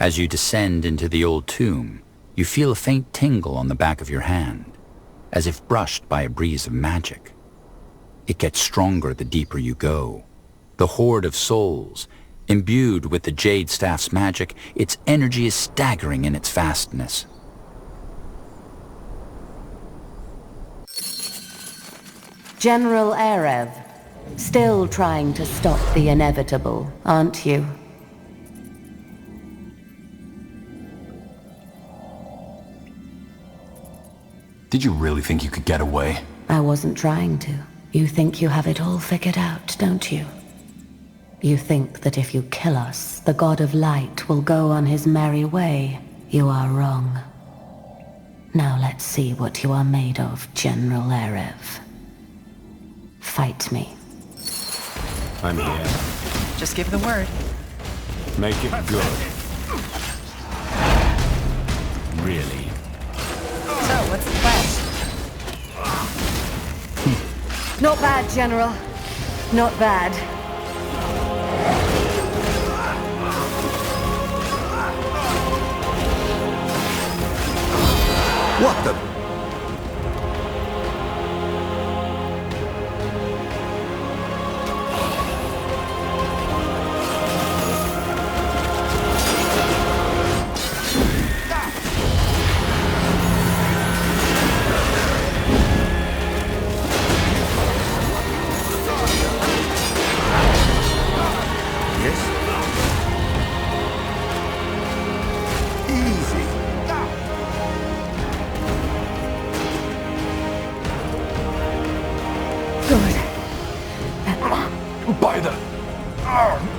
As you descend into the old tomb, you feel a faint tingle on the back of your hand, as if brushed by a breeze of magic. It gets stronger the deeper you go. The horde of souls, imbued with the Jade Staff's magic, its energy is staggering in its vastness. General Erev, still trying to stop the inevitable, aren't you? Did you really think you could get away? I wasn't trying to. You think you have it all figured out, don't you? You think that if you kill us, the God of Light will go on his merry way. You are wrong. Now let's see what you are made of, General Erev. Fight me. I'm here. Just give the word. Make it good. Really? So, what's the plan? Not bad, General. Not bad. What the?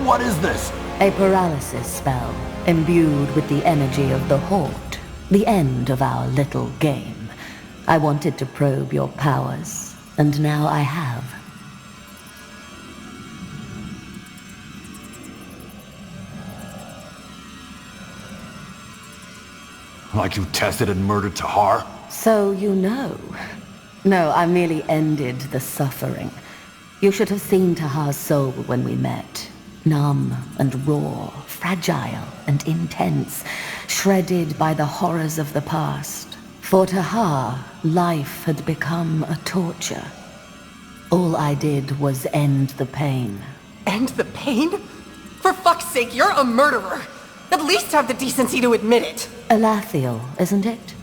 What is this? A paralysis spell, imbued with the energy of the Horde. The end of our little game. I wanted to probe your powers, and now I have. Like you tested and murdered Tahar? So you know. No, I merely ended the suffering. You should have seen Tahar's soul when we met. Numb and raw, fragile and intense, shredded by the horrors of the past. For Tahar, life had become a torture. All I did was end the pain. End the pain? For fuck's sake, you're a murderer! At least have the decency to admit it! Elathiel, isn't it?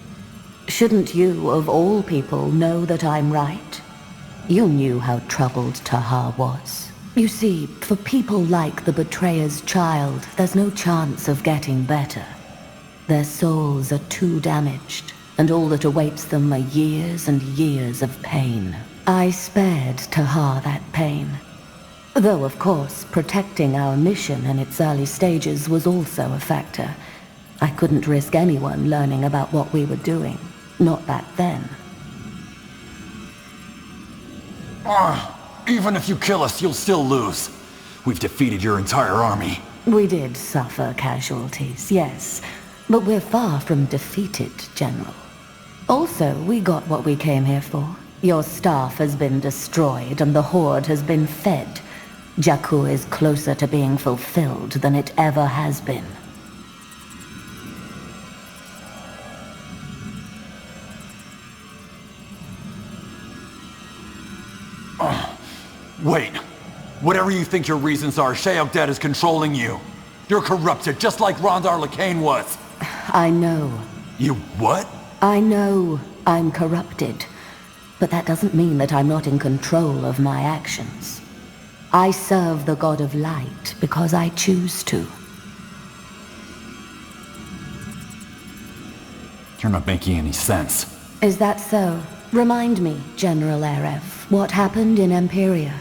Shouldn't you, of all people, know that I'm right? You knew how troubled Tahar was. You see, for people like the betrayer's child, there's no chance of getting better. Their souls are too damaged, and all that awaits them are years and years of pain. I spared Tahar that pain. Though, of course, protecting our mission in its early stages was also a factor. I couldn't risk anyone learning about what we were doing. Not back then. Even if you kill us, you'll still lose. We've defeated your entire army. We did suffer casualties, yes. But we're far from defeated, General. Also, we got what we came here for. Your staff has been destroyed and the Horde has been fed. Jakku is closer to being fulfilled than it ever has been. Wait. Whatever you think your reasons are, Sheokdet is controlling you. You're corrupted, just like Rondar Lakain was. I know. You what? I know I'm corrupted. But that doesn't mean that I'm not in control of my actions. I serve the God of Light because I choose to. You're not making any sense. Is that so? Remind me, General Erev, what happened in Empiria.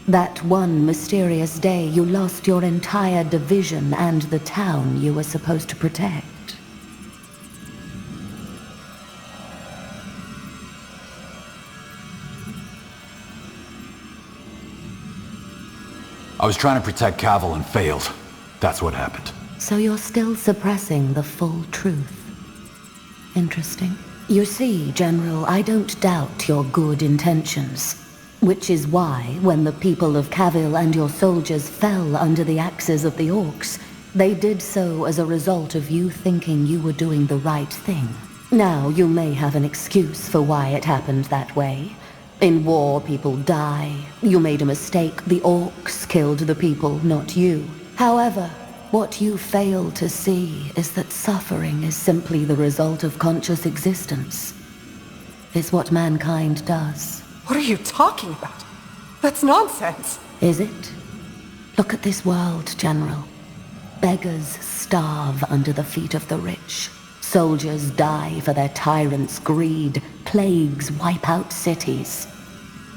That one mysterious day you lost your entire division and the town you were supposed to protect. I was trying to protect Cavil and failed. That's what happened. So you're still suppressing the full truth. Interesting. You see, General, I don't doubt your good intentions. Which is why, when the people of Cavil and your soldiers fell under the axes of the Orcs, They did so as a result of you thinking you were doing the right thing. Now, you may have an excuse for why it happened that way. In war, people die. You made a mistake. The orcs killed the people, not you. However, what you fail to see is that suffering is simply the result of conscious existence. It's what mankind does. What are you talking about? That's nonsense. Is it? Look at this world, General. Beggars starve under the feet of the rich. Soldiers die for their tyrants' greed. Plagues wipe out cities.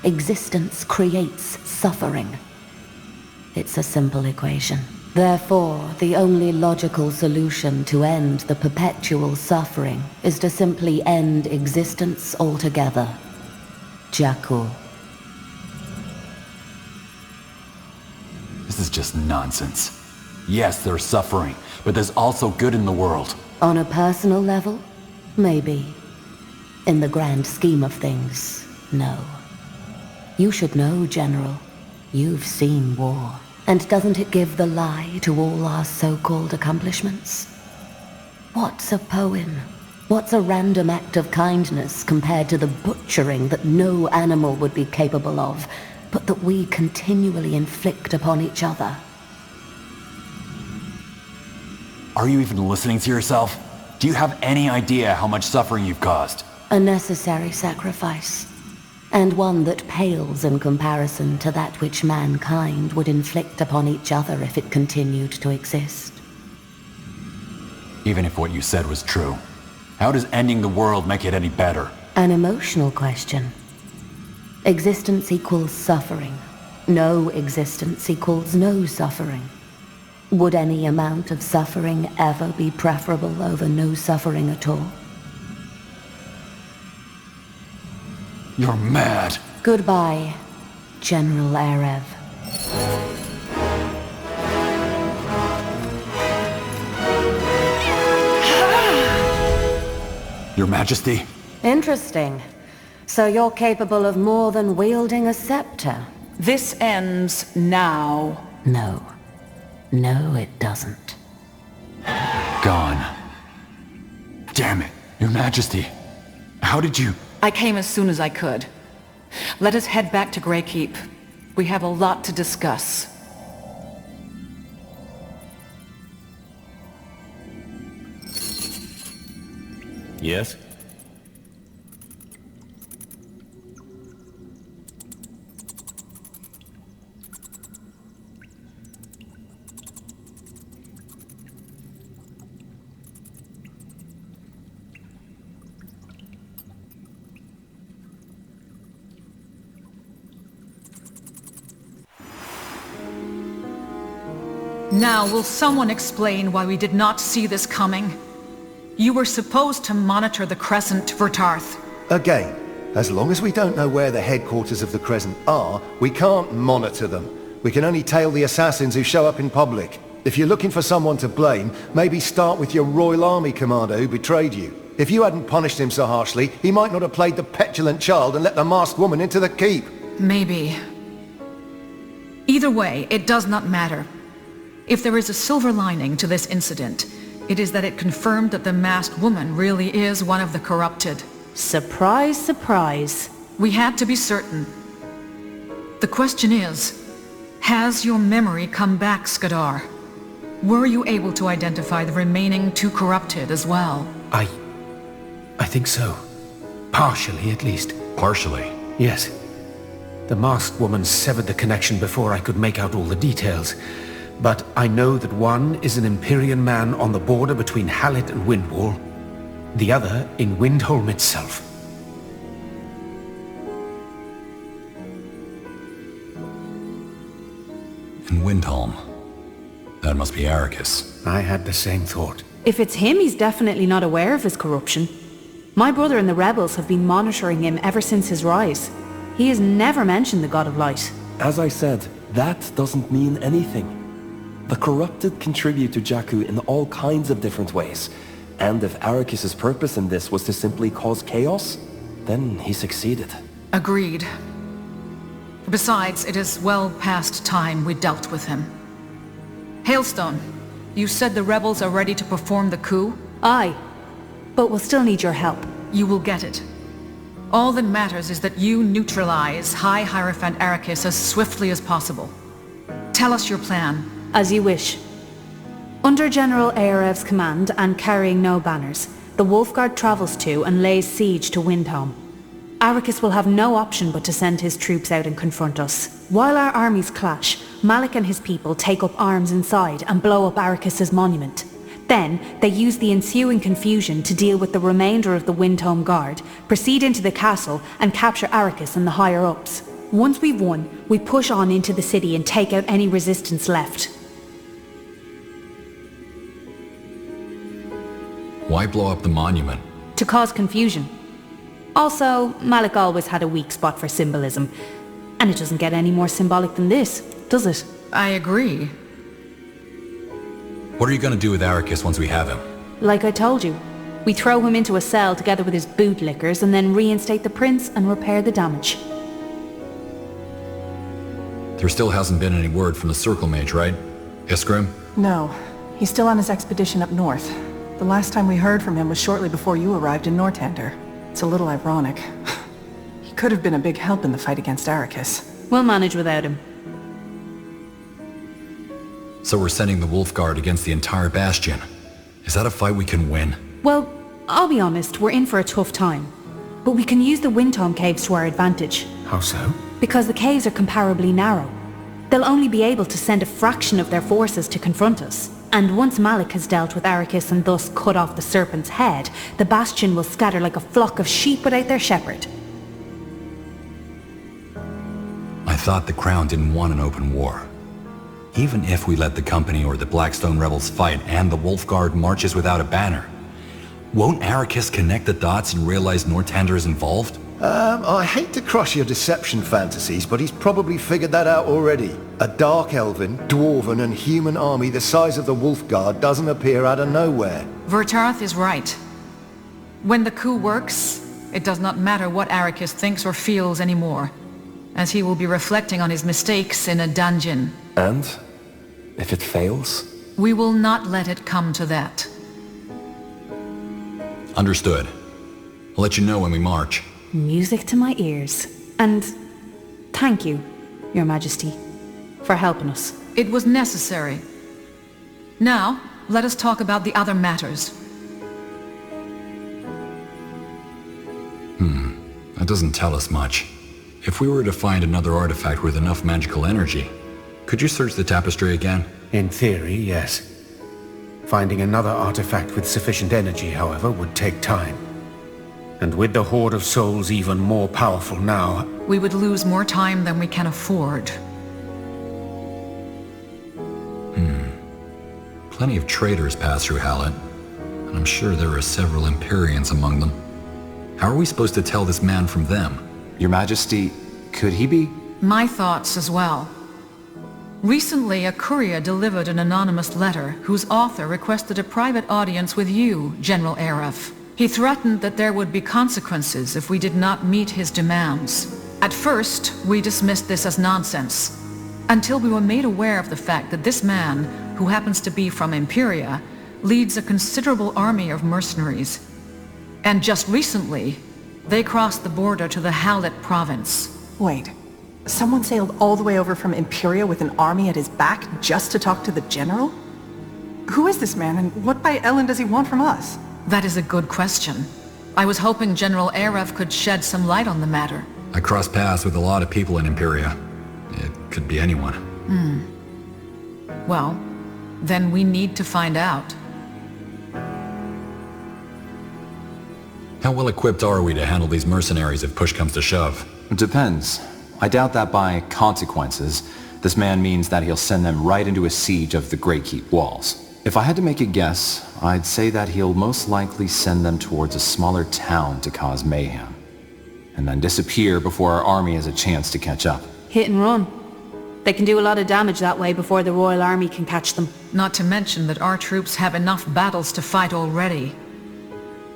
Existence creates suffering. It's a simple equation. Therefore, the only logical solution to end the perpetual suffering is to simply end existence altogether. Jakku. This is just nonsense. Yes, there's suffering, but there's also good in the world. On a personal level, maybe. In the grand scheme of things, no. You should know, General. You've seen war. And doesn't it give the lie to all our so-called accomplishments? What's a poem? What's a random act of kindness compared to the butchering that no animal would be capable of, but that we continually inflict upon each other? Are you even listening to yourself? Do you have any idea how much suffering you've caused? A necessary sacrifice. And one that pales in comparison to that which mankind would inflict upon each other if it continued to exist. Even if what you said was true, how does ending the world make it any better? An emotional question. Existence equals suffering. No existence equals no suffering. Would any amount of suffering ever be preferable over no suffering at all? You're mad. Goodbye, General Arev. Your Majesty? Interesting. So you're capable of more than wielding a scepter? This ends now. No. No, it doesn't. Gone. Damn it, Your Majesty. How did you... I came as soon as I could. Let us head back to Greykeep. We have a lot to discuss. Yes? Now, will someone explain why we did not see this coming? You were supposed to monitor the Crescent, Vertarth. Again, as long as we don't know where the headquarters of the Crescent are, we can't monitor them. We can only tail the assassins who show up in public. If you're looking for someone to blame, maybe start with your Royal Army commander who betrayed you. If you hadn't punished him so harshly, he might not have played the petulant child and let the masked woman into the keep. Maybe. Either way, it does not matter. If there is a silver lining to this incident, it is that it confirmed that the masked woman really is one of the corrupted. Surprise, surprise. We had to be certain. The question is, has your memory come back, Skadar? Were you able to identify the remaining two corrupted as well? I think so. Partially, at least. Partially? Yes. The masked woman severed the connection before I could make out all the details. But I know that one is an Empyrean man on the border between Hallett and Windwall. The other in Windholm itself. In Windholm. That must be Arrakis. I had the same thought. If it's him, he's definitely not aware of his corruption. My brother and the rebels have been monitoring him ever since his rise. He has never mentioned the God of Light. As I said, that doesn't mean anything. The corrupted contribute to Jakku in all kinds of different ways. And if Arrakis' purpose in this was to simply cause chaos, then he succeeded. Agreed. Besides, it is well past time we dealt with him. Hailstone, You said the rebels are ready to perform the coup? Aye. But we'll still need your help. You will get it. All that matters is that you neutralize High Hierophant Arrakis as swiftly as possible. Tell us your plan. As you wish. Under General Aerev's command and carrying no banners, the Wolfguard travels to and lays siege to Windhelm. Arrakis will have no option but to send his troops out and confront us. While our armies clash, Malik and his people take up arms inside and blow up Arrakis's monument. Then, they use the ensuing confusion to deal with the remainder of the Windhelm Guard, proceed into the castle and capture Arrakis and the higher-ups. Once we've won, we push on into the city and take out any resistance left. Why blow up the monument? To cause confusion. Also, Malik always had a weak spot for symbolism. And it doesn't get any more symbolic than this, does it? I agree. What are you gonna do with Arrakis once we have him? Like I told you, we throw him into a cell together with his bootlickers and then reinstate the prince and repair the damage. There still hasn't been any word from the Circle Mage, right? Iskrim? No. He's still on his expedition up north. The last time we heard from him was shortly before you arrived in Northander. It's a little ironic. He could have been a big help in the fight against Arrakis. We'll manage without him. So we're sending the Wolfguard against the entire Bastion. Is that a fight we can win? Well, I'll be honest, we're in for a tough time. But we can use the Windhelm caves to our advantage. How so? Because the caves are comparably narrow. They'll only be able to send a fraction of their forces to confront us. And once Malik has dealt with Arrakis and thus cut off the Serpent's head, the Bastion will scatter like a flock of sheep without their shepherd. I thought the Crown didn't want an open war. Even if we let the Company or the Blackstone rebels fight and the Wolfguard marches without a banner, won't Arrakis connect the dots and realize Northander is involved? I hate to crush your deception fantasies, but he's probably figured that out already. A dark elven, dwarven and human army the size of the Wolfguard doesn't appear out of nowhere. Vertarth is right. When the coup works, it does not matter what Arrakis thinks or feels anymore, as he will be reflecting on his mistakes in a dungeon. And? If it fails? We will not let it come to that. Understood. I'll let you know when we march. Music to my ears. And thank you, Your Majesty, for helping us. It was necessary. Now, let us talk about the other matters. That doesn't tell us much. If we were to find another artifact with enough magical energy, could you search the tapestry again? In theory, yes. Finding another artifact with sufficient energy, however, would take time. And with the Horde of Souls even more powerful now... We would lose more time than we can afford. Plenty of traders pass through Hallett, and I'm sure there are several Empyreans among them. How are we supposed to tell this man from them? Your Majesty, could he be? My thoughts as well. Recently, a courier delivered an anonymous letter whose author requested a private audience with you, General Arev. He threatened that there would be consequences if we did not meet his demands. At first, we dismissed this as nonsense, until we were made aware of the fact that this man, who happens to be from Imperia, leads a considerable army of mercenaries. And just recently, they crossed the border to the Hallett province. Wait, someone sailed all the way over from Imperia with an army at his back just to talk to the general? Who is this man, and what by Ellen does he want from us? That is a good question. I was hoping General Arev could shed some light on the matter. I cross paths with a lot of people in Imperia. It could be anyone. Well, then we need to find out. How well equipped are we to handle these mercenaries if push comes to shove? Depends. I doubt that by consequences, this man means that he'll send them right into a siege of the Great Keep walls. If I had to make a guess, I'd say that he'll most likely send them towards a smaller town to cause mayhem, and then disappear before our army has a chance to catch up. Hit and run. They can do a lot of damage that way before the Royal Army can catch them. Not to mention that our troops have enough battles to fight already.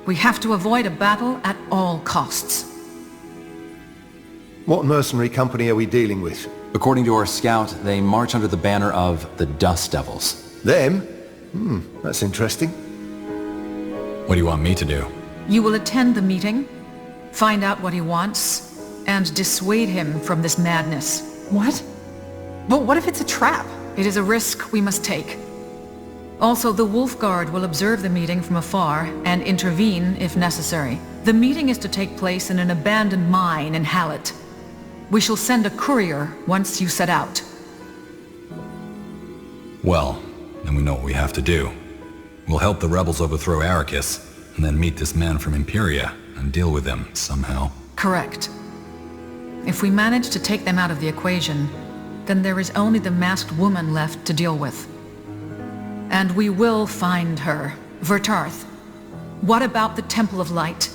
We have to avoid a battle at all costs. What mercenary company are we dealing with? According to our scout, they march under the banner of the Dust Devils. Them? That's interesting. What do you want me to do? You will attend the meeting, find out what he wants, and dissuade him from this madness. What? But what if it's a trap? It is a risk we must take. Also, the Wolf Guard will observe the meeting from afar and intervene if necessary. The meeting is to take place in an abandoned mine in Hallett. We shall send a courier once you set out. Well, then we know what we have to do. We'll help the rebels overthrow Arrakis, and then meet this man from Imperia and deal with him somehow. Correct. If we manage to take them out of the equation, then there is only the masked woman left to deal with. And we will find her. Vertarth. What about the Temple of Light?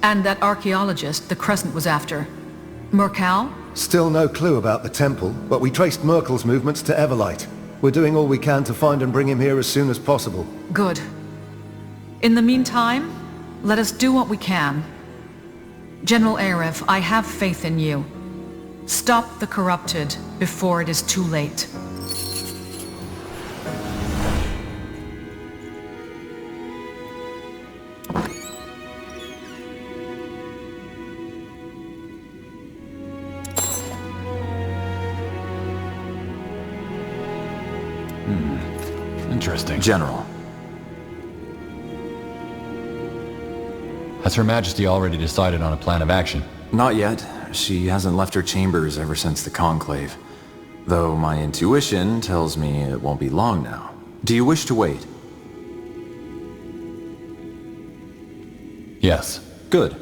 And that archaeologist the Crescent was after? Murkal? Still no clue about the temple, but we traced Merkel's movements to Everlight. We're doing all we can to find and bring him here as soon as possible. Good. In the meantime, let us do what we can. General Arev, I have faith in you. Stop the corrupted before it is too late. Interesting. General. Has Her Majesty already decided on a plan of action? Not yet. She hasn't left her chambers ever since the Conclave. Though my intuition tells me it won't be long now. Do you wish to wait? Yes. Good.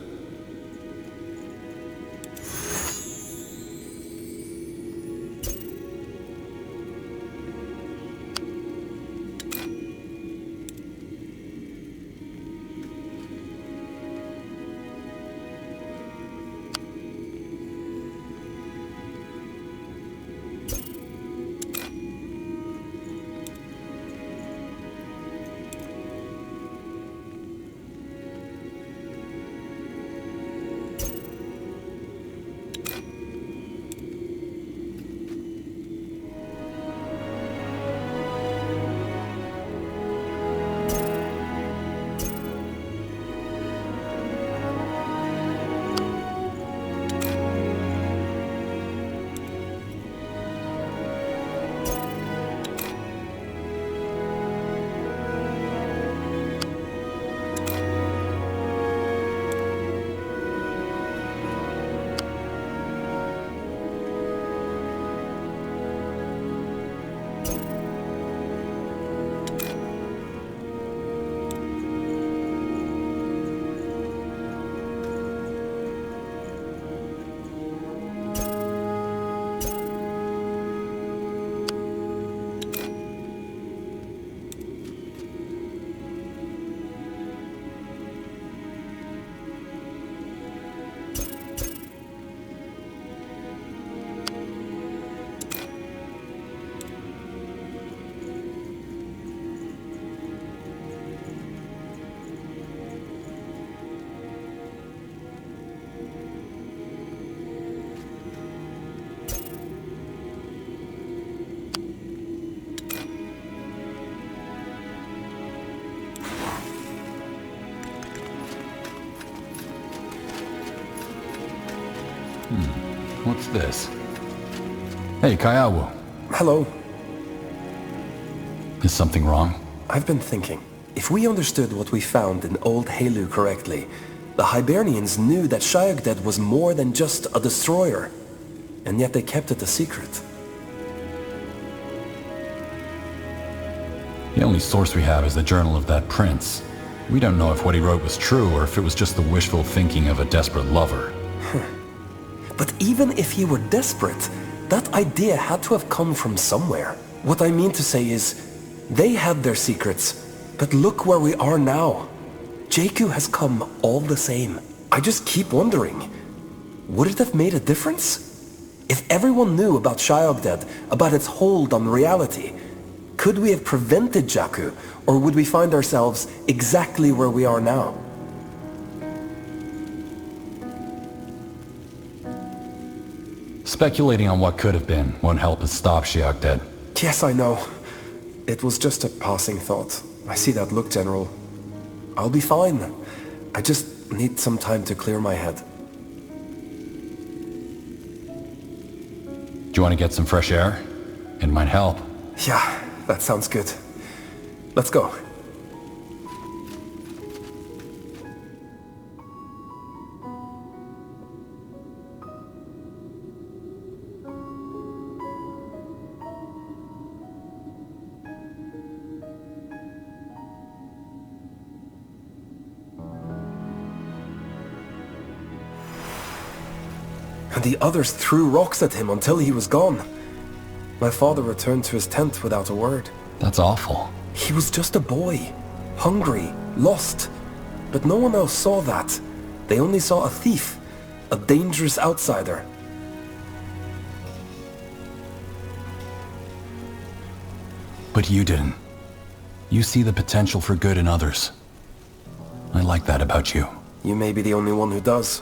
What's this? Hey, Kyawu. Hello. Is something wrong? I've been thinking. If we understood what we found in Old Halu correctly, the Hibernians knew that Shayogded was more than just a destroyer. And yet they kept it a secret. The only source we have is the journal of that prince. We don't know if what he wrote was true or if it was just the wishful thinking of a desperate lover. But even if he were desperate, that idea had to have come from somewhere. What I mean to say is, they had their secrets, but look where we are now. Jakku has come all the same. I just keep wondering, would it have made a difference? If everyone knew about Shayogded, about its hold on reality, could we have prevented Jakku, or would we find ourselves exactly where we are now? Speculating on what could have been won't help us stop Shayogded. Yes, I know. It was just a passing thought. I see that look, General. I'll be fine. I just need some time to clear my head. Do you want to get some fresh air? It might help. Yeah, that sounds good. Let's go. And the others threw rocks at him until he was gone. My father returned to his tent without a word. That's awful. He was just a boy. Hungry, lost. But no one else saw that. They only saw a thief. A dangerous outsider. But you didn't. You see the potential for good in others. I like that about you. You may be the only one who does.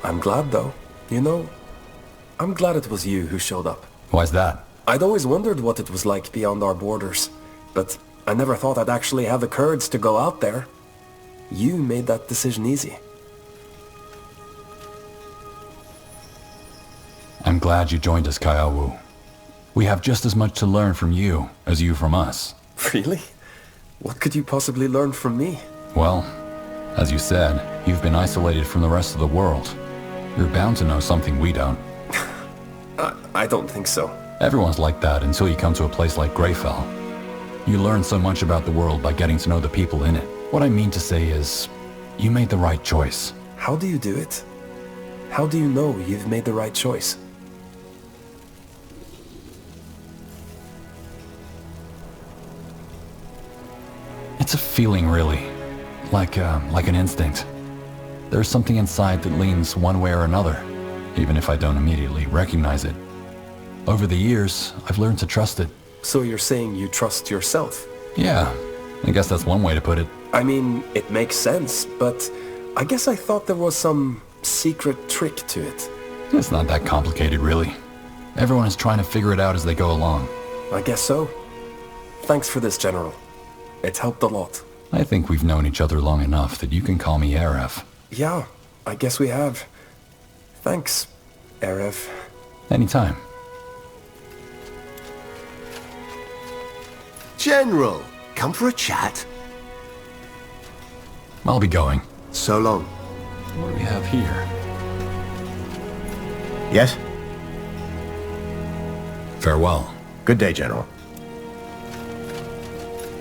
I'm glad, though. You know, I'm glad it was you who showed up. Why's that? I'd always wondered what it was like beyond our borders, but I never thought I'd actually have the courage to go out there. You made that decision easy. I'm glad you joined us, Kyle-Wu. We have just as much to learn from you as you from us. Really? What could you possibly learn from me? Well, as you said, you've been isolated from the rest of the world. You're bound to know something we don't. I don't think so. Everyone's like that until you come to a place like Greyfell. You learn so much about the world by getting to know the people in it. What I mean to say is, you made the right choice. How do you do it? How do you know you've made the right choice? It's a feeling, really. Like an instinct. There's something inside that leans one way or another, even if I don't immediately recognize it. Over the years, I've learned to trust it. So you're saying you trust yourself? Yeah, I guess that's one way to put it. I mean, it makes sense, but I guess I thought there was some secret trick to it. It's not that complicated, really. Everyone is trying to figure it out as they go along. I guess so. Thanks for this, General. It's helped a lot. I think we've known each other long enough that you can call me Aref. Yeah, I guess we have. Thanks, Aref. Anytime. General, come for a chat? I'll be going. So long. What do we have here? Yes? Farewell. Good day, General.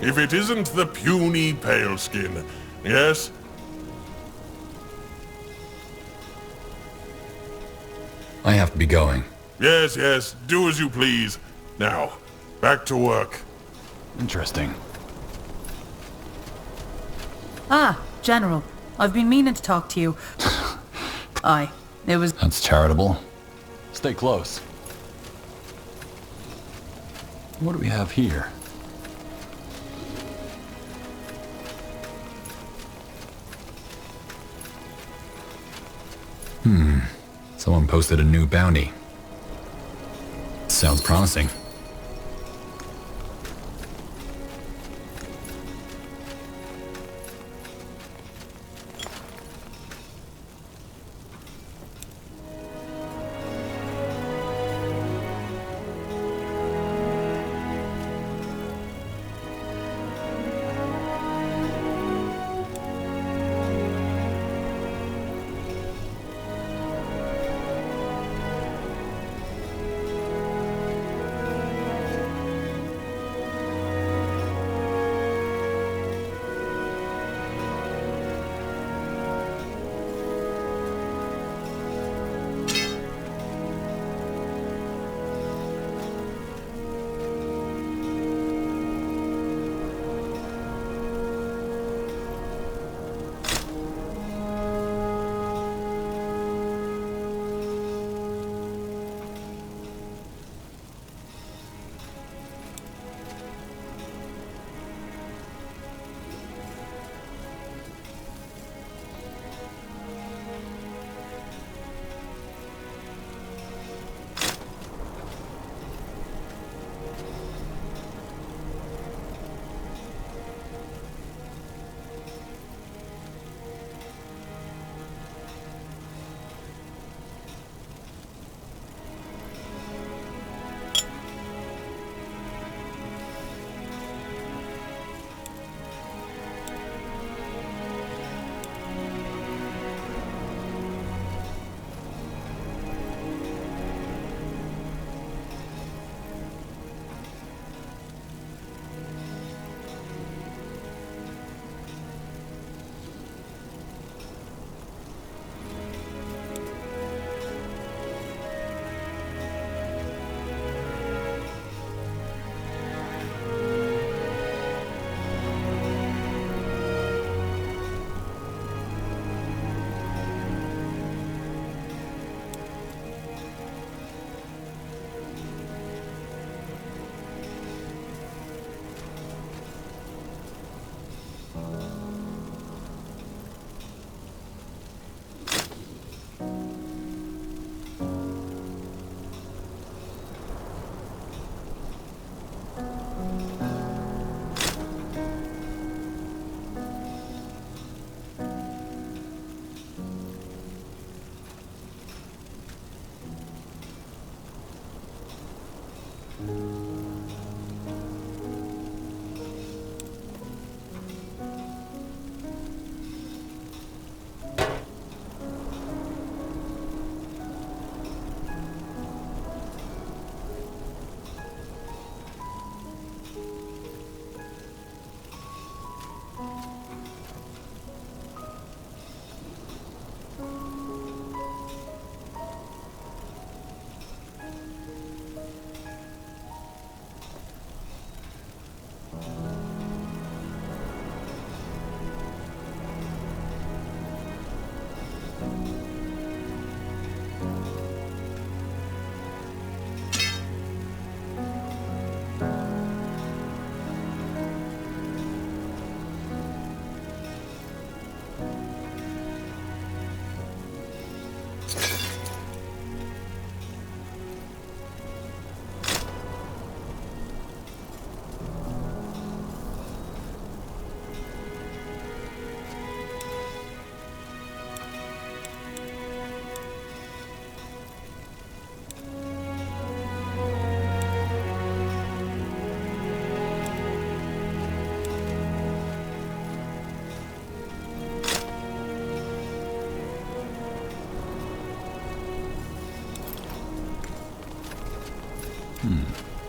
If it isn't the puny paleskin, yes? I have to be going. Yes, yes, do as you please. Now, back to work. Interesting. Ah, General. I've been meaning to talk to you. Aye, it was... That's charitable. Stay close. What do we have here? Someone posted a new bounty. Sounds promising.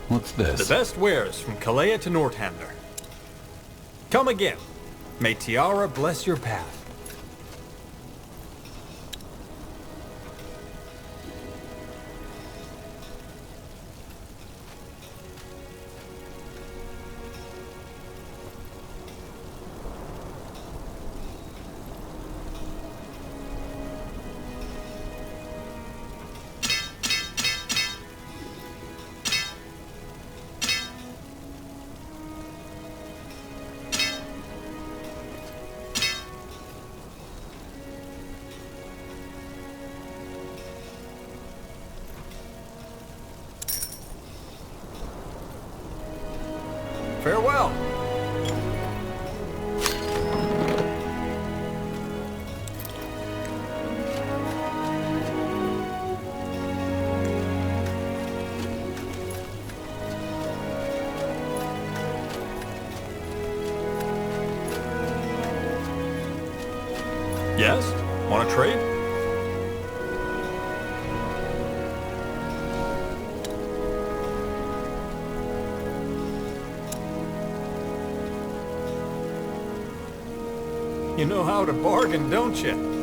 What's this? The best wares from Kalea to Northander. Come again. May Tiara bless your path. Farewell. Yes? Want to trade? You know how to bargain, don't you?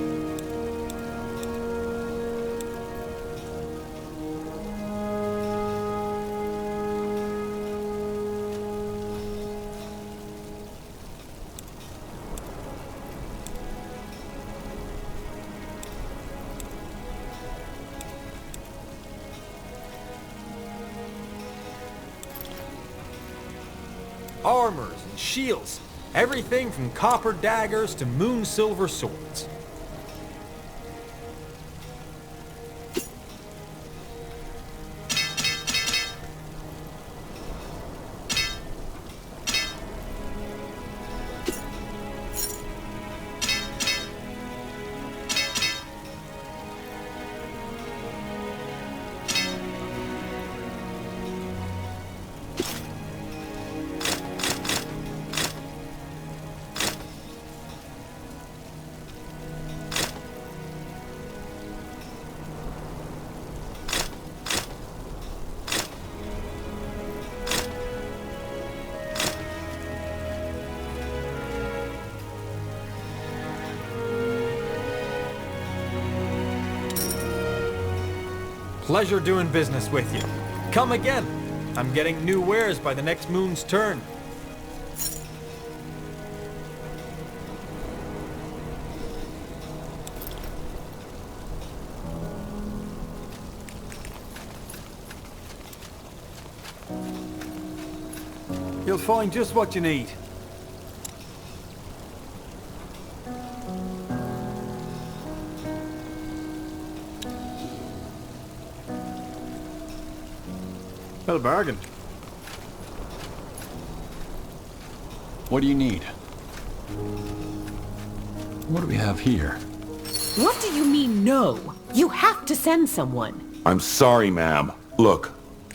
Armors and shields. Everything from copper daggers to moon silver swords. Pleasure doing business with you. Come again. I'm getting new wares by the next moon's turn. You'll find just what you need. Well, bargain. What do you need? What do we have here? What do you mean, no? You have to send someone. I'm sorry, ma'am. Look,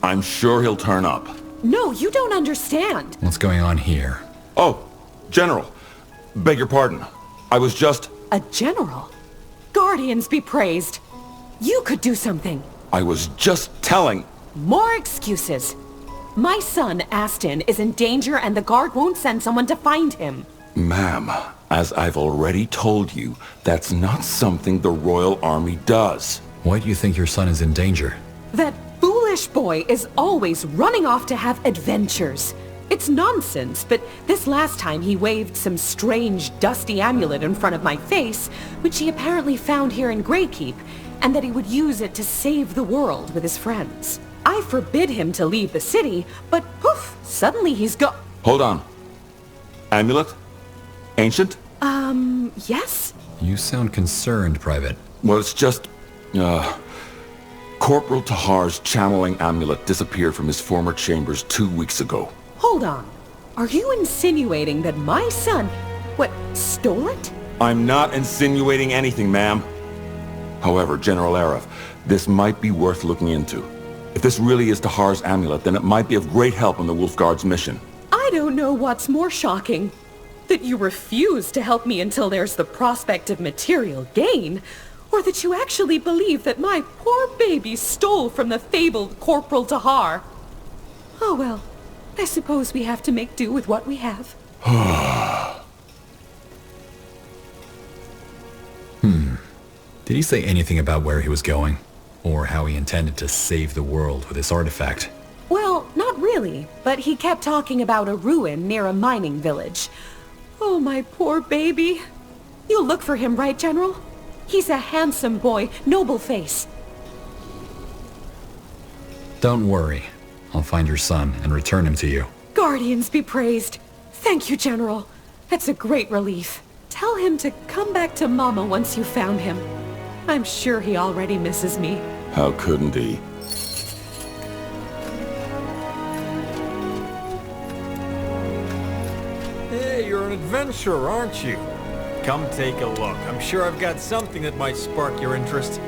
I'm sure he'll turn up. No, you don't understand. What's going on here? Oh, General. Beg your pardon. I was just... A general? Guardians be praised. You could do something. I was just telling... More excuses. My son, Aston, is in danger and the guard won't send someone to find him. Ma'am, as I've already told you, that's not something the Royal Army does. Why do you think your son is in danger? That foolish boy is always running off to have adventures. It's nonsense, but this last time he waved some strange, dusty amulet in front of my face, which he apparently found here in Greykeep, and that he would use it to save the world with his friends. I forbid him to leave the city, but poof, suddenly he's Hold on. Amulet? Ancient? Yes? You sound concerned, Private. Well, it's just... Corporal Tahar's channeling amulet disappeared from his former chambers 2 weeks ago. Hold on. Are you insinuating that my son, stole it? I'm not insinuating anything, ma'am. However, General Arif, this might be worth looking into. If this really is Tahar's amulet, then it might be of great help in the Wolfguard's mission. I don't know what's more shocking. That you refuse to help me until there's the prospect of material gain, or that you actually believe that my poor baby stole from the fabled Corporal Tahar. Oh well, I suppose we have to make do with what we have. Did he say anything about where he was going? Or how he intended to save the world with this artifact? Well, not really, but he kept talking about a ruin near a mining village. Oh, my poor baby. You'll look for him, right, General? He's a handsome boy, noble face. Don't worry. I'll find your son and return him to you. Guardians be praised. Thank you, General. That's a great relief. Tell him to come back to Mama once you found him. I'm sure he already misses me. How couldn't he? Hey, you're an adventurer, aren't you? Come take a look. I'm sure I've got something that might spark your interest.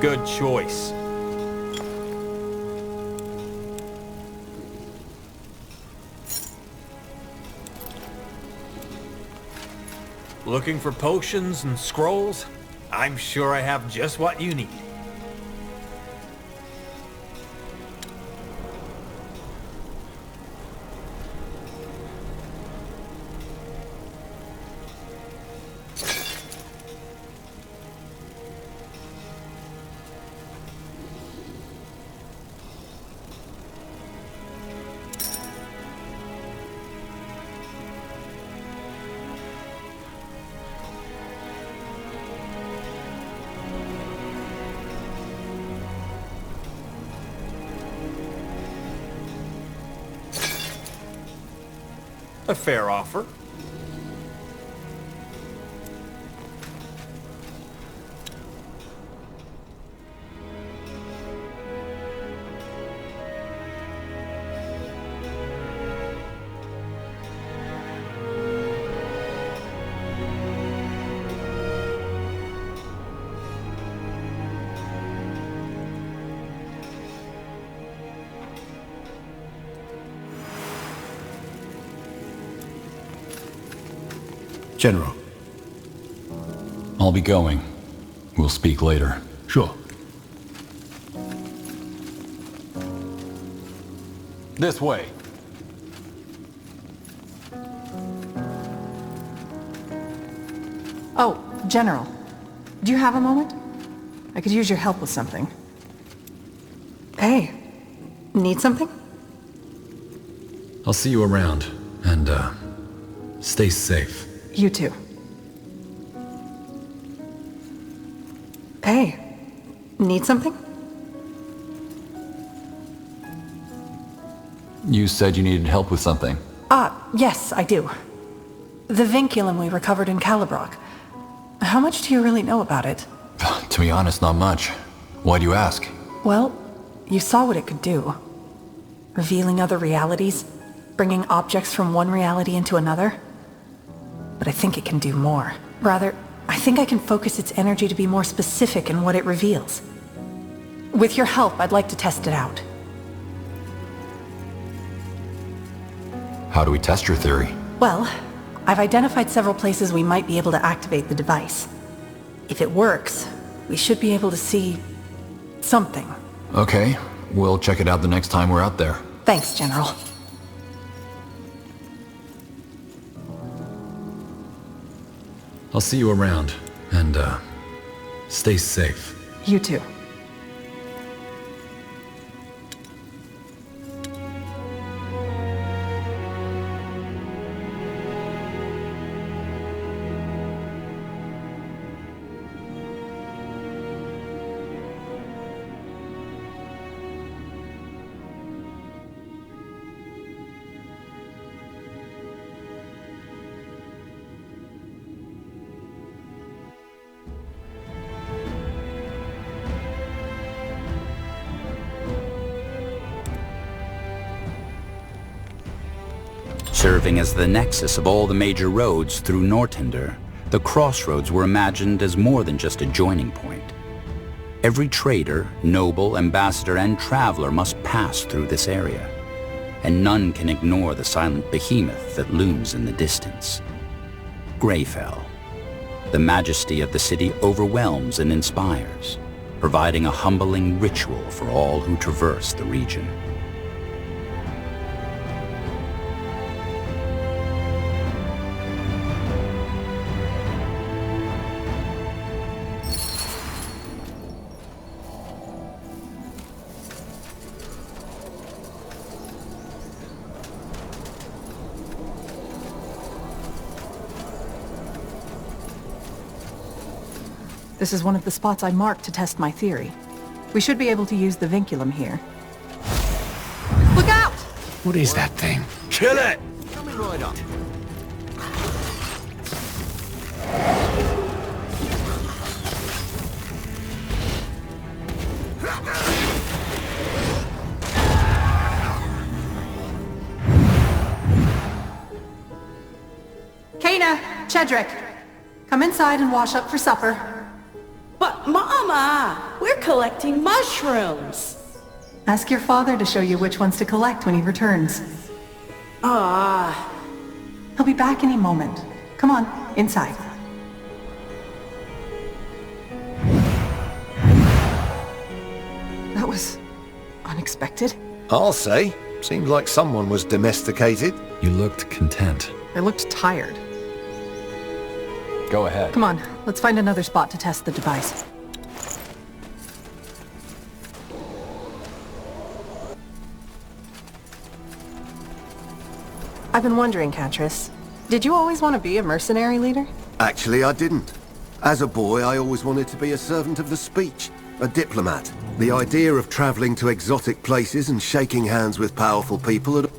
Good choice. Looking for potions and scrolls? I'm sure I have just what you need. A fair offer. General. I'll be going. We'll speak later. Sure. This way. Oh, General. Do you have a moment? I could use your help with something. Hey, need something? I'll see you around, and, stay safe. You too. Hey, need something? You said you needed help with something. Yes, I do. The vinculum we recovered in Calibrock. How much do you really know about it? To be honest, not much. Why do you ask? Well, you saw what it could do. Revealing other realities, bringing objects from one reality into another. But I think it can do more. Rather, I think I can focus its energy to be more specific in what it reveals. With your help, I'd like to test it out. How do we test your theory? Well, I've identified several places we might be able to activate the device. If it works, we should be able to see... something. Okay, we'll check it out the next time we're out there. Thanks, General. I'll see you around, and, stay safe. You too. Serving as the nexus of all the major roads through Nortender, the crossroads were imagined as more than just a joining point. Every trader, noble, ambassador, and traveler must pass through this area, and none can ignore the silent behemoth that looms in the distance. Greyfell. The majesty of the city overwhelms and inspires, providing a humbling ritual for all who traverse the region. This is one of the spots I marked to test my theory. We should be able to use the vinculum here. Look out! What is that thing? Kill it! Coming right up. Kana, Chedrick, come inside and wash up for supper. But Mama, we're collecting mushrooms. Ask your father to show you which ones to collect when he returns. Ah. He'll be back any moment. Come on, inside. That was unexpected. I'll say. Seemed like someone was domesticated. You looked content. I looked tired. Go ahead. Come on, let's find another spot to test the device. I've been wondering, Katris, did you always want to be a mercenary leader? Actually, I didn't. As a boy, I always wanted to be a servant of the speech, a diplomat. The idea of traveling to exotic places and shaking hands with powerful people had...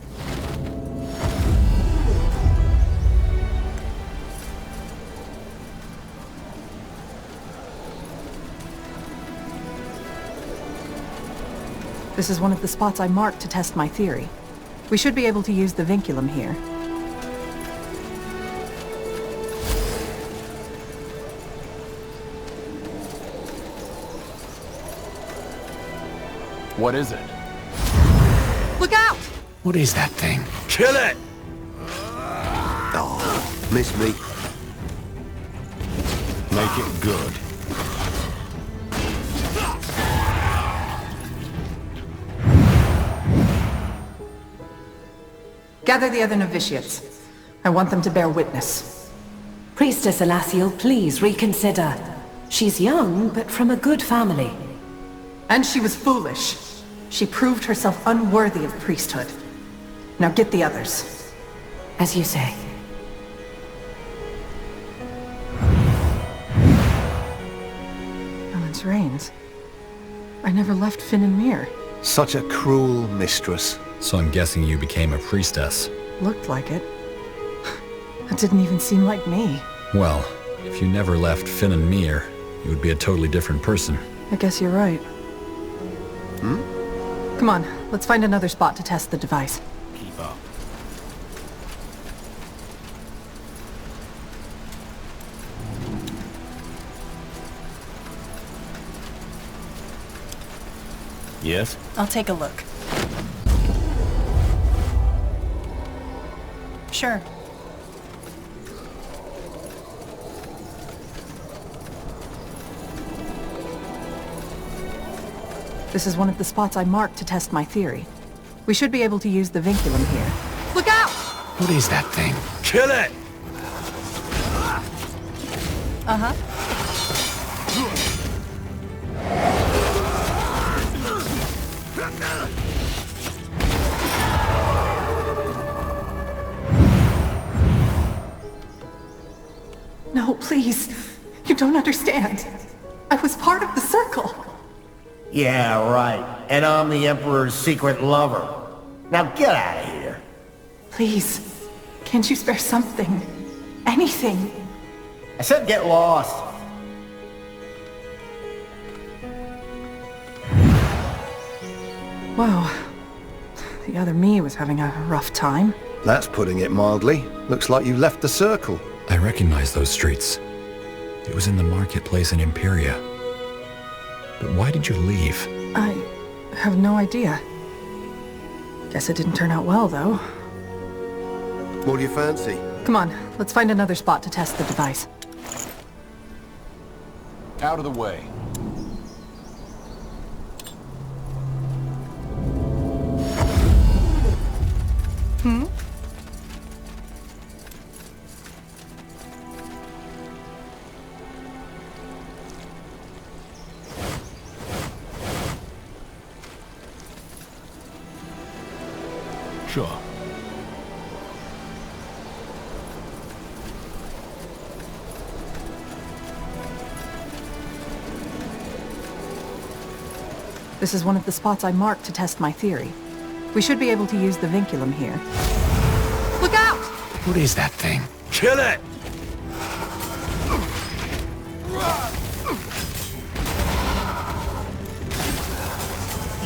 This is one of the spots I marked to test my theory. We should be able to use the vinculum here. What is it? Look out! What is that thing? Kill it! Oh, miss me. Make it good. Gather the other novitiates. I want them to bear witness. Priestess Elasio, please reconsider. She's young, but from a good family. And she was foolish. She proved herself unworthy of priesthood. Now get the others. As you say. Ellen's Reigns. I never left Finn and Mir. Such a cruel mistress. So I'm guessing you became a priestess. Looked like it. That didn't even seem like me. Well, if you never left Finn and Mir, you would be a totally different person. I guess you're right. Come on, let's find another spot to test the device. Keep up. Yes? I'll take a look. Sure. This is one of the spots I marked to test my theory. We should be able to use the vinculum here. Look out! What is that thing? Kill it! Uh-huh. No, please. You don't understand. I was part of the circle. Yeah, right. And I'm the Emperor's secret lover. Now get out of here. Please. Can't you spare something? Anything? I said get lost. Wow. The other me was having a rough time. That's putting it mildly. Looks like you left the circle. I recognize those streets. It was in the marketplace in Imperia. But why did you leave? I have no idea. Guess it didn't turn out well, though. What do you fancy? Come on, let's find another spot to test the device. Out of the way. Sure. This is one of the spots I marked to test my theory. We should be able to use the vinculum here. Look out! What is that thing? Kill it!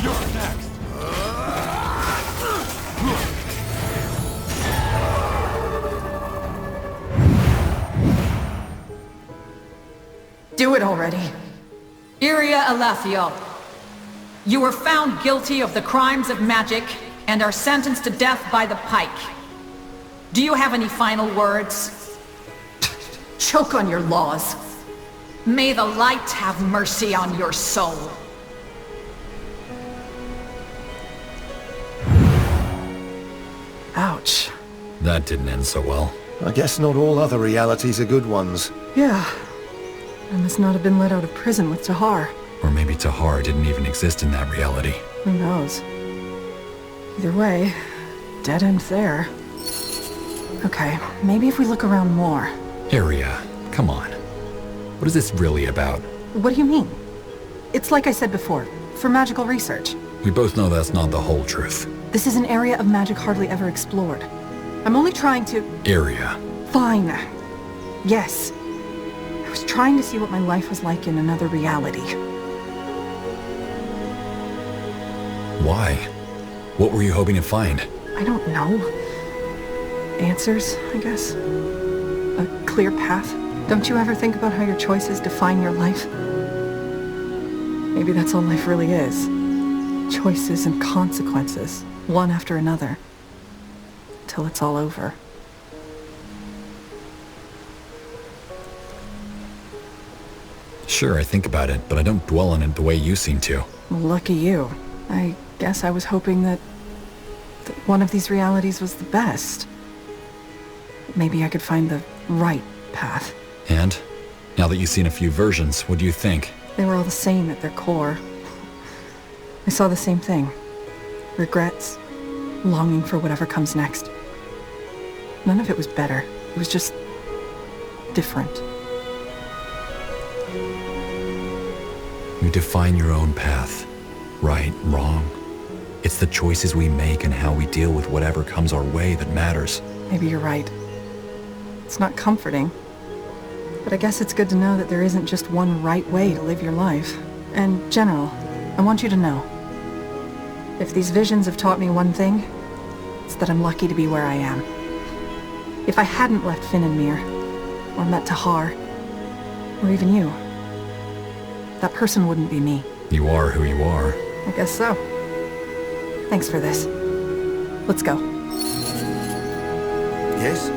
You're next. Do it already. Iria Elathio, you were found guilty of the crimes of magic and are sentenced to death by the pike. Do you have any final words? Choke on your laws. May the light have mercy on your soul. Ouch. That didn't end so well. I guess not all other realities are good ones. Yeah. I must not have been let out of prison with Tahar. Or maybe Tahar didn't even exist in that reality. Who knows? Either way, dead end there. Okay, maybe if we look around more. Iria, come on. What is this really about? What do you mean? It's like I said before, for magical research. We both know that's not the whole truth. This is an area of magic hardly ever explored. I'm only trying to... Iria. Fine. Yes. I was trying to see what my life was like in another reality. Why? What were you hoping to find? I don't know. Answers, I guess. A clear path. Don't you ever think about how your choices define your life? Maybe that's all life really is. Choices and consequences, one after another. Till it's all over. Sure, I think about it, but I don't dwell on it the way you seem to. Lucky you. I guess I was hoping that one of these realities was the best. Maybe I could find the right path. And? Now that you've seen a few versions, what do you think? They were all the same at their core. I saw the same thing. Regrets. Longing for whatever comes next. None of it was better. It was just... different. You define your own path. Right, wrong. It's the choices we make and how we deal with whatever comes our way that matters. Maybe you're right. It's not comforting. But I guess it's good to know that there isn't just one right way to live your life. And, General, I want you to know. If these visions have taught me one thing, it's that I'm lucky to be where I am. If I hadn't left Finn and Mir, or met Tahar, or even you, that person wouldn't be me. You are who you are. I guess so. Thanks for this. Let's go. Yes?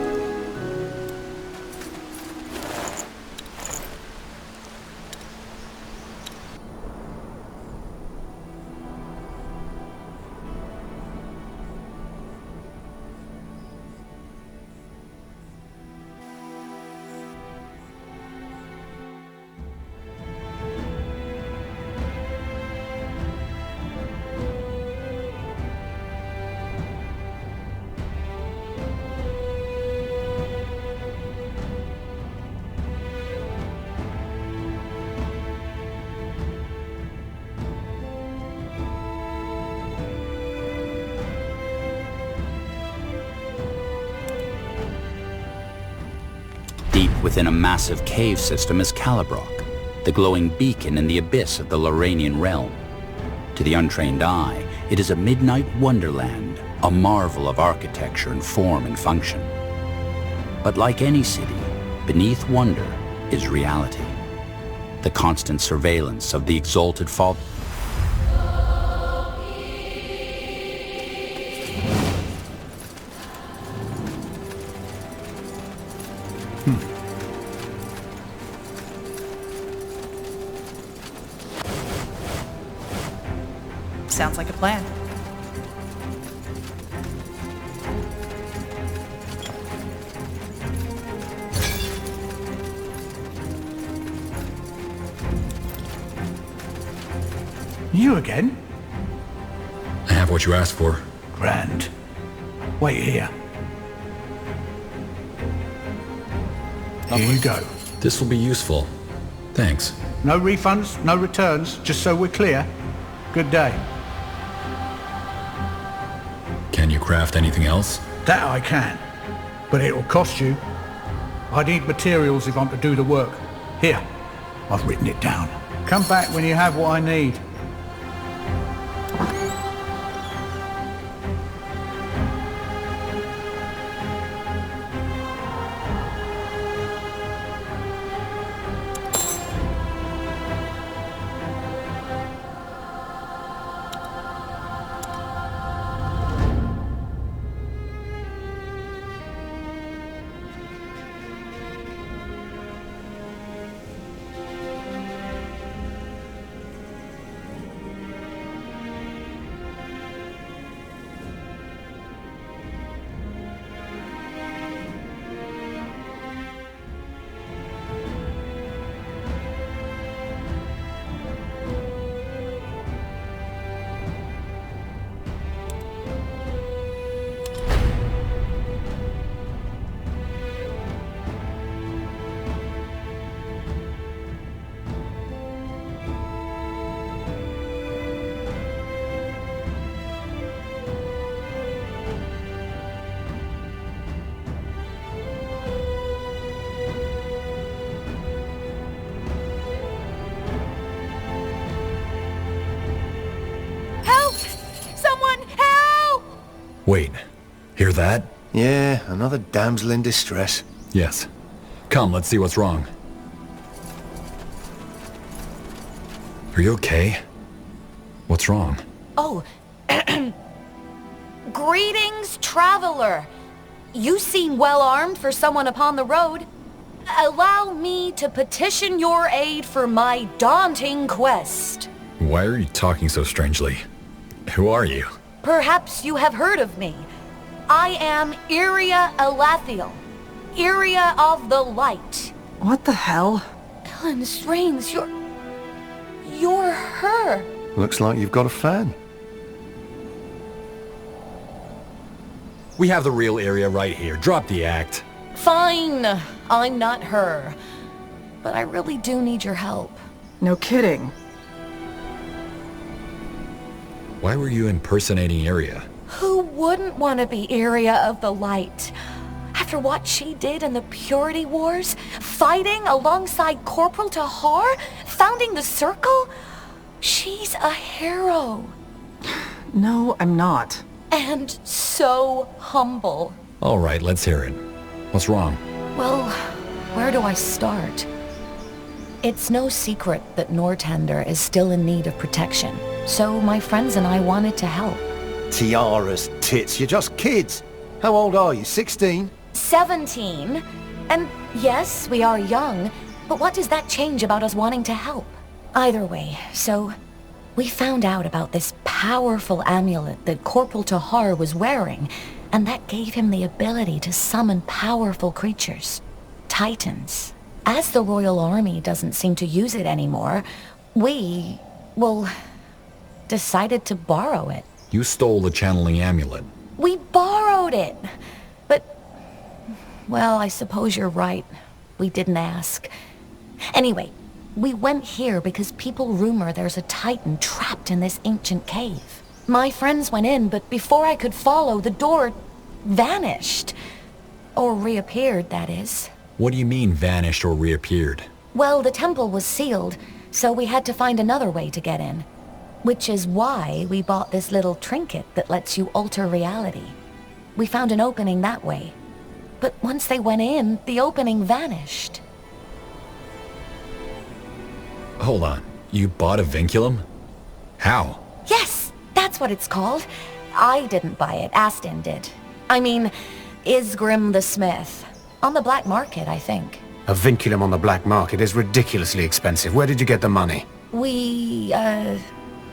Deep within a massive cave system is Calibrock, the glowing beacon in the abyss of the Lorrainian realm. To the untrained eye, it is a midnight wonderland, a marvel of architecture and form and function. But like any city, beneath wonder is reality. The constant surveillance of the exalted fall. Sounds like a plan. You again? I have what you asked for. Grand. Wait here. Here you go. This will be useful. Thanks. No refunds, no returns, just so we're clear. Good day. Can you craft anything else? That I can, but it'll cost you. I need materials if I'm to do the work. Here, I've written it down. Come back when you have what I need. Wait, hear that? Yeah, another damsel in distress. Yes. Come, let's see what's wrong. Are you okay? What's wrong? Oh, greetings, traveler. You seem well armed for someone upon the road. Allow me to petition your aid for my daunting quest. Why are you talking so strangely? Who are you? Perhaps you have heard of me. I am Iria Elathiel, Iria of the Light. What the hell? Ellen Strains, you're her. Looks like you've got a fan. We have the real area right here. Drop the act. Fine, I'm not her. But I really do need your help. No kidding. Why were you impersonating Iria? Who wouldn't want to be Iria of the Light? After what she did in the Purity Wars, fighting alongside Corporal Tahar, founding the Circle, she's a hero. No, I'm not. And so humble. All right, let's hear it. What's wrong? Well, where do I start? It's no secret that Nortender is still in need of protection, so my friends and I wanted to help. Tiaras, tits, you're just kids. How old are you, 16? 17. And yes, we are young, but what does that change about us wanting to help? Either way, so we found out about this powerful amulet that Corporal Tahar was wearing, and that gave him the ability to summon powerful creatures. Titans. As the Royal Army doesn't seem to use it anymore, we, well, decided to borrow it. You stole the channeling amulet. We borrowed it! But, well, I suppose you're right. We didn't ask. Anyway, we went here because people rumor there's a Titan trapped in this ancient cave. My friends went in, but before I could follow, the door vanished. Or reappeared, that is. What do you mean, vanished or reappeared? Well, the temple was sealed, so we had to find another way to get in. Which is why we bought this little trinket that lets you alter reality. We found an opening that way. But once they went in, the opening vanished. Hold on. You bought a vinculum? How? Yes, that's what it's called. I didn't buy it, Aston did. I mean, Isgrim the Smith. On the black market, I think. A vinculum on the black market is ridiculously expensive. Where did you get the money? We,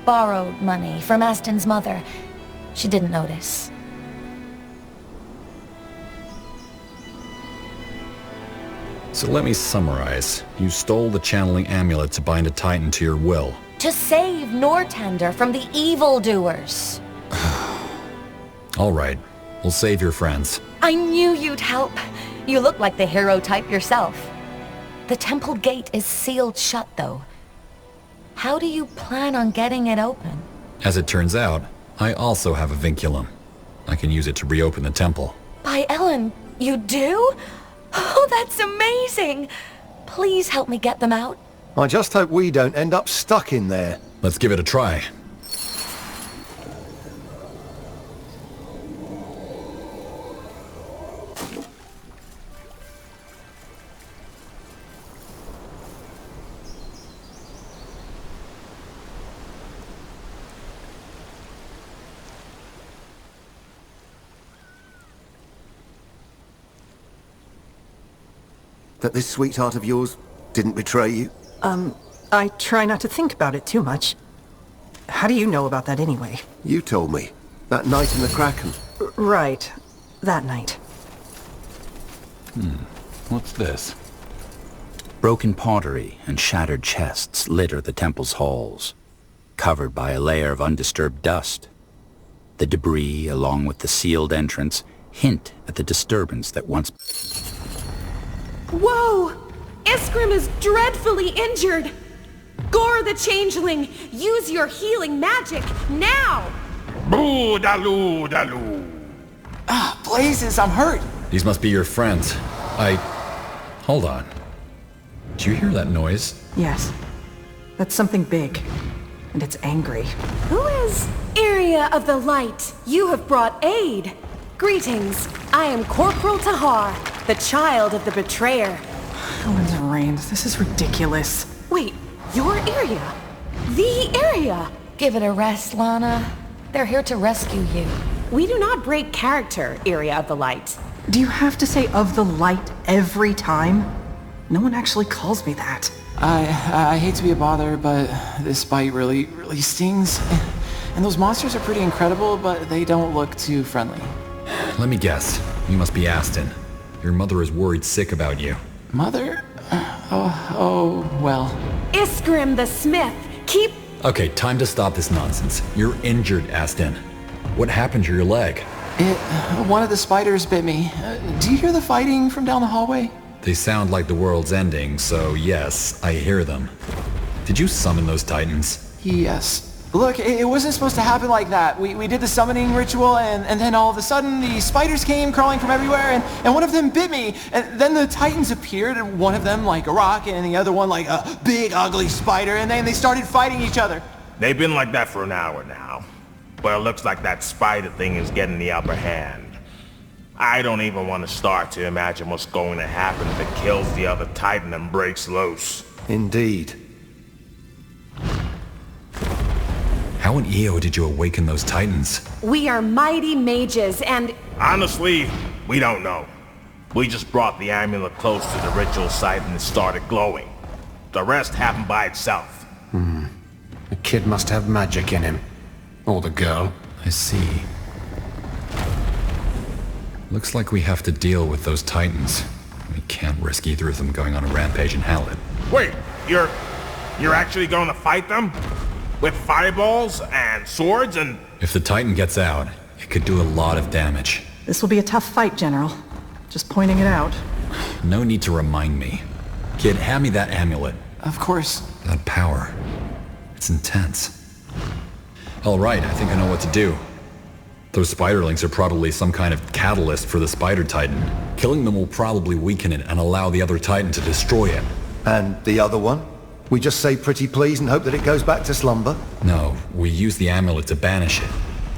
borrowed money from Aston's mother. She didn't notice. So let me summarize. You stole the channeling amulet to bind a Titan to your will. To save Nortender from the evildoers. All right. We'll save your friends. I knew you'd help. You look like the hero type yourself. The temple gate is sealed shut, though. How do you plan on getting it open? As it turns out, I also have a vinculum. I can use it to reopen the temple. By Ellen, you do? Oh, that's amazing! Please help me get them out. I just hope we don't end up stuck in there. Let's give it a try. That this sweetheart of yours didn't betray you? I try not to think about it too much. How do you know about that anyway? You told me. That night in the Kraken. Right. That night. What's this? Broken pottery and shattered chests litter the temple's halls, covered by a layer of undisturbed dust. The debris, along with the sealed entrance, hint at the disturbance that once... Whoa! Isgrim is dreadfully injured! Gore the Changeling, use your healing magic, now! Boo daloo daloo. Ah, blazes, I'm hurt! These must be your friends. Hold on. Did you hear that noise? Yes. That's something big. And it's angry. Who is Area of the Light? You have brought aid. Greetings, I am Corporal Tahar, the child of the betrayer. Heavens and rains, this is ridiculous. Wait, your area? The area? Give it a rest, Lana. They're here to rescue you. We do not break character, Area of the Light. Do you have to say of the light every time? No one actually calls me that. I hate to be a bother, but this bite really stings. And those monsters are pretty incredible, but they don't look too friendly. Let me guess. You must be Aston. Your mother is worried sick about you. Mother? Oh, well. Isgrim the Smith, keep... Okay, time to stop this nonsense. You're injured, Aston. What happened to your leg? One of the spiders bit me. Do you hear the fighting from down the hallway? They sound like the world's ending, so yes, I hear them. Did you summon those titans? Yes. Look, it wasn't supposed to happen like that. We did the summoning ritual, and then all of a sudden the spiders came crawling from everywhere, and one of them bit me. And then the titans appeared, and one of them like a rock, and the other one like a big ugly spider, and then they started fighting each other. They've been like that for an hour now. But it looks like that spider thing is getting the upper hand. I don't even want to start to imagine what's going to happen if it kills the other titan and breaks loose. Indeed. How in EO did you awaken those titans? We are mighty mages, and... Honestly, we don't know. We just brought the amulet close to the ritual site and it started glowing. The rest happened by itself. The kid must have magic in him. Or the girl. I see. Looks like we have to deal with those titans. We can't risk either of them going on a rampage in Hallett. Wait, you're actually going to fight them? With fireballs and swords and... If the titan gets out, it could do a lot of damage. This will be a tough fight, General. Just pointing it out. No need to remind me. Kid, hand me that amulet. Of course. That power. It's intense. All right, I think I know what to do. Those spiderlings are probably some kind of catalyst for the spider titan. Killing them will probably weaken it and allow the other titan to destroy it. And the other one? We just say pretty please and hope that it goes back to slumber? No, we use the amulet to banish it.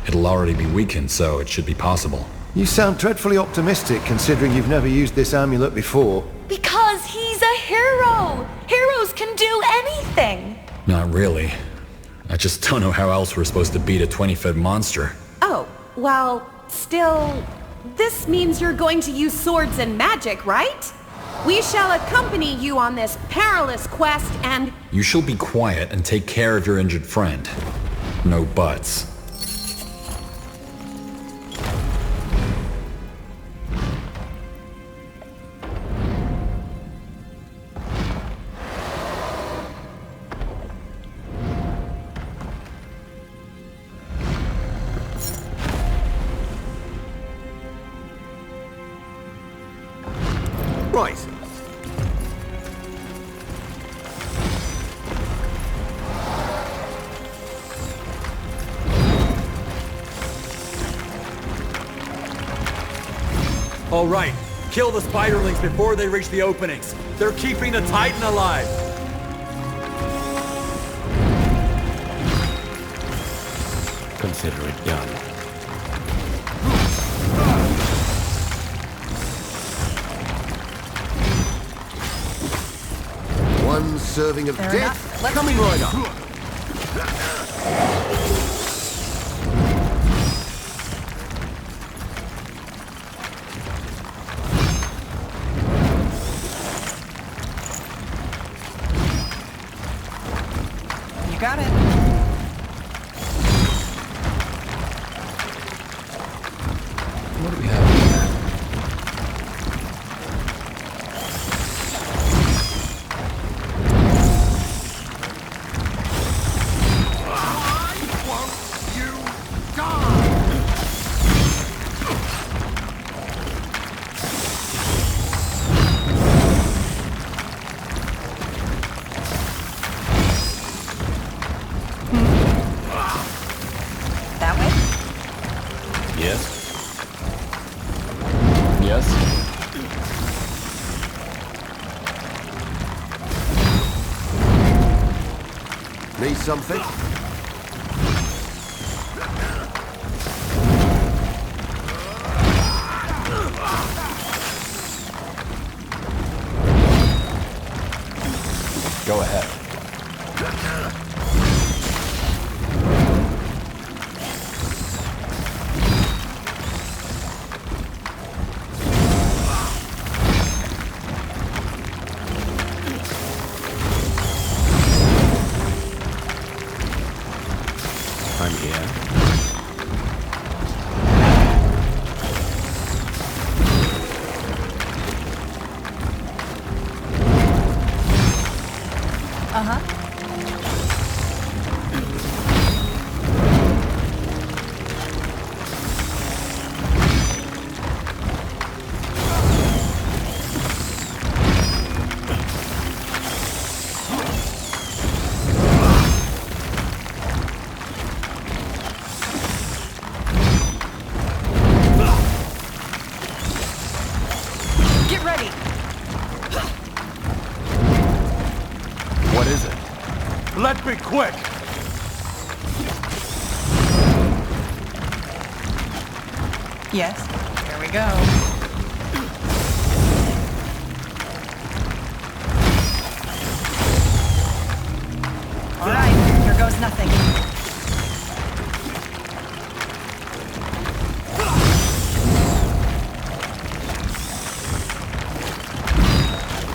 It'll already be weakened, so it should be possible. You sound dreadfully optimistic, considering you've never used this amulet before. Because he's a hero! Heroes can do anything! Not really. I just don't know how else we're supposed to beat a 20-foot monster. Oh, well, still... This means you're going to use swords and magic, right? We shall accompany you on this perilous quest and... You shall be quiet and take care of your injured friend. No buts. Right. All right, kill the spiderlings before they reach the openings. They're keeping the titan alive. Consider it done. One serving of death coming right up. You got it. What do we have here? That way? Yes. Yes? Need something? Go ahead. I'm here. What is it? Let's be quick! Yes, here we go. All right, here goes nothing.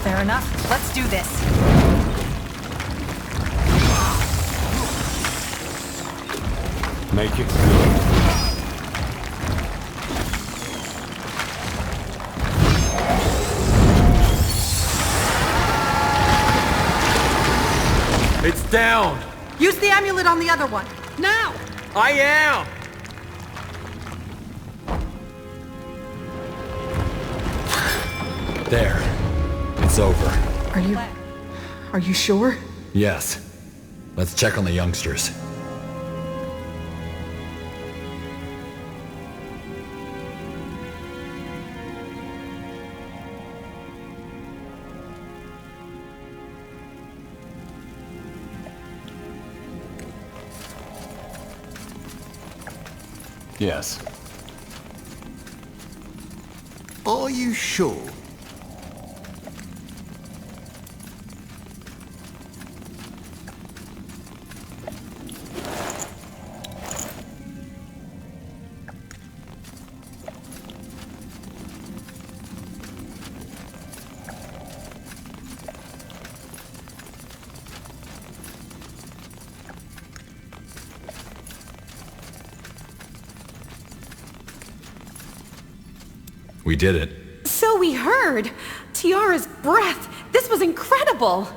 Fair enough. Let's do this. Make it good. It's down! Use the amulet on the other one. Now! I am! There. It's over. Are you sure? Yes. Let's check on the youngsters. Yes. Are you sure? We did it. So we heard. Tiara's breath. This was incredible.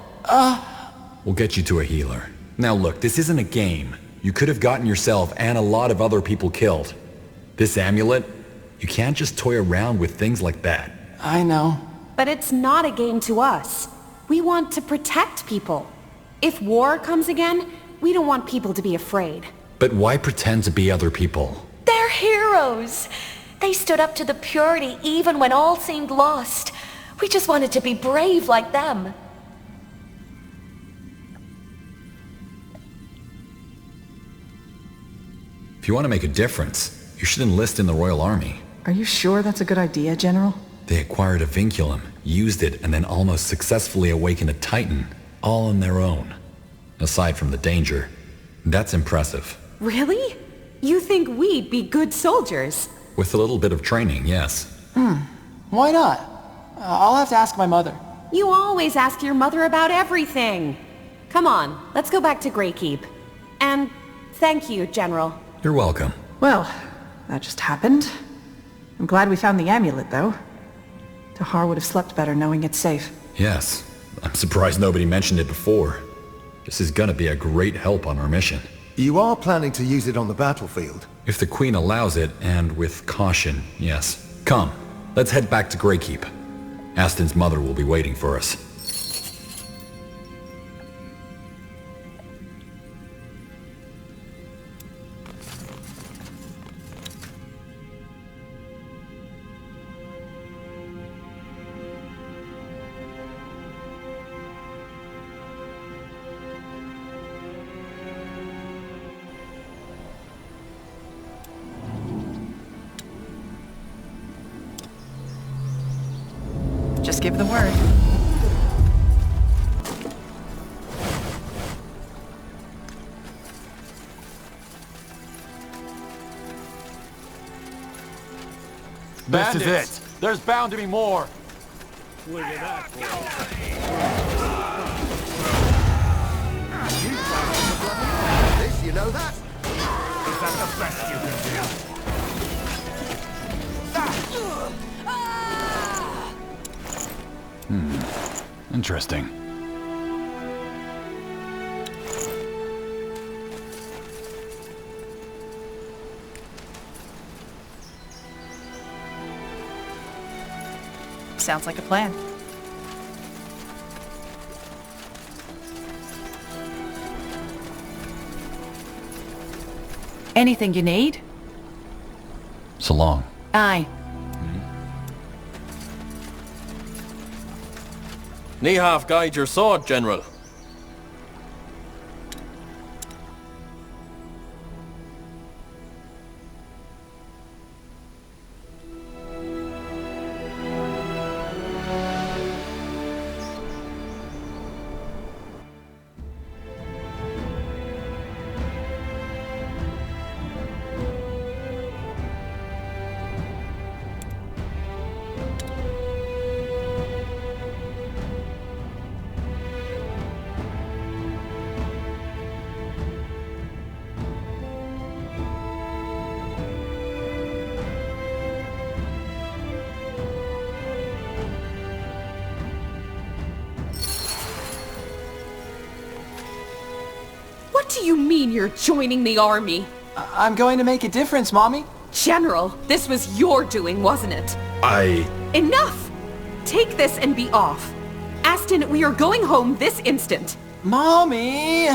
We'll get you to a healer. Now look, this isn't a game. You could have gotten yourself and a lot of other people killed. This amulet, you can't just toy around with things like that. I know. But it's not a game to us. We want to protect people. If war comes again, we don't want people to be afraid. But why pretend to be other people? They're heroes. They stood up to the purity even when all seemed lost. We just wanted to be brave like them. If you want to make a difference, you should enlist in the Royal Army. Are you sure that's a good idea, General? They acquired a vinculum, used it, and then almost successfully awakened a Titan, all on their own. Aside from the danger, that's impressive. Really? You think we'd be good soldiers? With a little bit of training, yes. Why not? I'll have to ask my mother. You always ask your mother about everything. Come on, let's go back to Greykeep. And thank you, General. You're welcome. Well, that just happened. I'm glad we found the amulet, though. Tahar would have slept better knowing it's safe. Yes. I'm surprised nobody mentioned it before. This is gonna be a great help on our mission. You are planning to use it on the battlefield? If the Queen allows it, and with caution, yes. Come, let's head back to Greykeep. Aston's mother will be waiting for us. Just give the word. This is it. There's bound to be more. Look at that. This, you know that? Is that the best you can do? Interesting. Sounds like a plan. Anything you need? So long. Aye. Knee half guide your sword, General. do you mean you're joining the army? I'm going to make a difference, Mommy. General, this was your doing, wasn't it? Enough! Take this and be off. Aston, we are going home this instant. Mommy!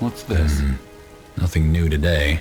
What's this? Nothing new today.